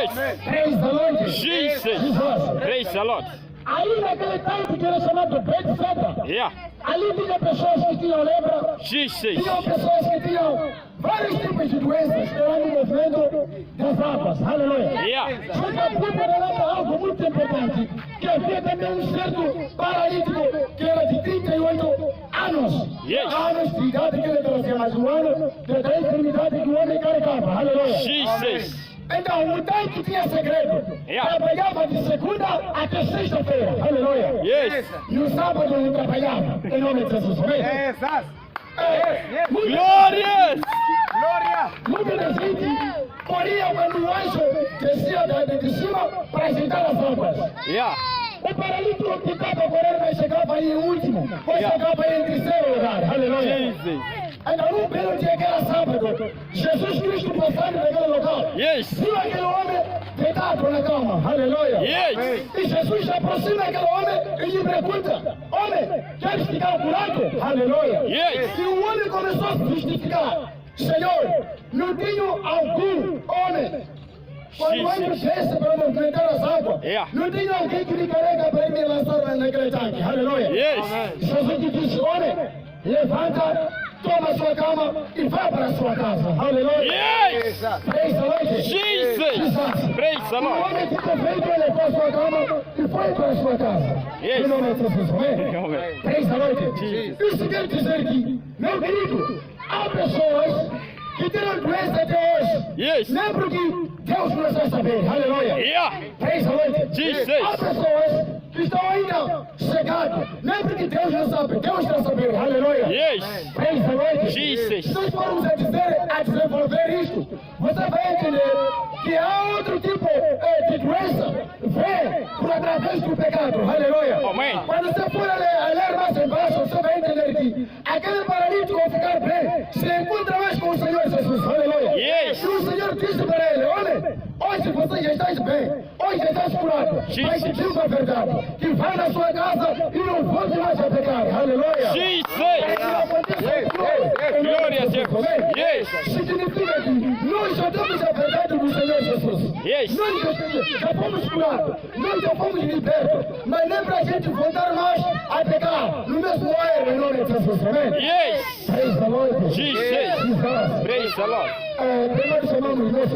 Yes. Praise the Lord. Jesus. Praise the Lord. Aí naquele tempo que era chamado Bethsaida, Yeah. ali tinha pessoas que tinham lepra, Jesus. tinham pessoas que tinham vários tipos de doenças que eram no movimento das águas. Aleluia. Yeah. Só que a Bíblia relata algo muito importante, que havia também um certo paralítico que era de 38 anos. Yes. Anos de idade que ele trazia, mas um ano da enfermidade que o homem carregava. Aleluia. Jesus. Então, o tanque tinha segredo. Yeah. Trabalhava de segunda até sexta-feira. Aleluia. Yes. No sábado não trabalhava. Em nome de Jesus. Amém? Glorious. Muita gente corria quando o anjo descia de cima para ajeitar as águas. Yeah. O paralítico que estava correndo mas chegava aí em último. Ou Yeah. chegava aí em terceiro lugar. Aleluia. Jesus. Então, num belo dia que era sábado, Jesus Cristo passando naquele local. Yes. Viu aquele homem deitado na cama. Aleluia. Yes. E Jesus se aproxima daquele homem e lhe pergunta: homem, queres ficar curado? Aleluia. Yes. E o homem começou a se justificar: Senhor, não tenho algum homem. Quando o anjo desce para movimentar as águas, Yeah. não tenho alguém que me carrega para me lançar naquele tanque. Aleluia. Yes. Jesus lhe disse: homem, levanta, toma sua cama e vá para a sua casa. Aleluia. Yes. Praise the Lord. Jesus. Praise the O Lord. homem ficou feito, ele levou a sua cama e foi para a sua casa. Yes. Em nome de Jesus. Amém? Amém. Praise the Lord. Jesus. Isso quer dizer que, meu querido, há pessoas que terão doença até hoje. Yes. Nem porque Deus não está sabendo. Aleluia. Yeah. Praise the Lord. Jesus. Há pessoas que estão ainda cegadas. Nem porque Deus não sabe. Deus está sabendo. Aleluia. Yes. Praise the Lord. Jesus. Se nós formos a desenvolver isto, você vai entender que há outro tipo de doença. Vem por através do pecado. Aleluia. Amém. Quando você for a ler mais embaixo, você vai entender que aquele paralítico ao ficar bem se encontra mais com o Senhor Jesus. Aleluia. Yes. E o Senhor disse para ele: olha, hoje você já estás bem, hoje já estás curado. Mas te digo a verdade, que vai na sua casa e não volte mais a pecar. Aleluia. Jesus. Glória a Deus. Yes. Significa que nós já temos a verdade do Senhor Jesus. Yes. Nós já fomos curados, nós já fomos libertos, mas nem para a gente voltar mais a pecar no mesmo erro em nome de Jesus. Amém? Yes. Praise the Lord. Jesus. Praise the Lord. Primeiro chamamos nosso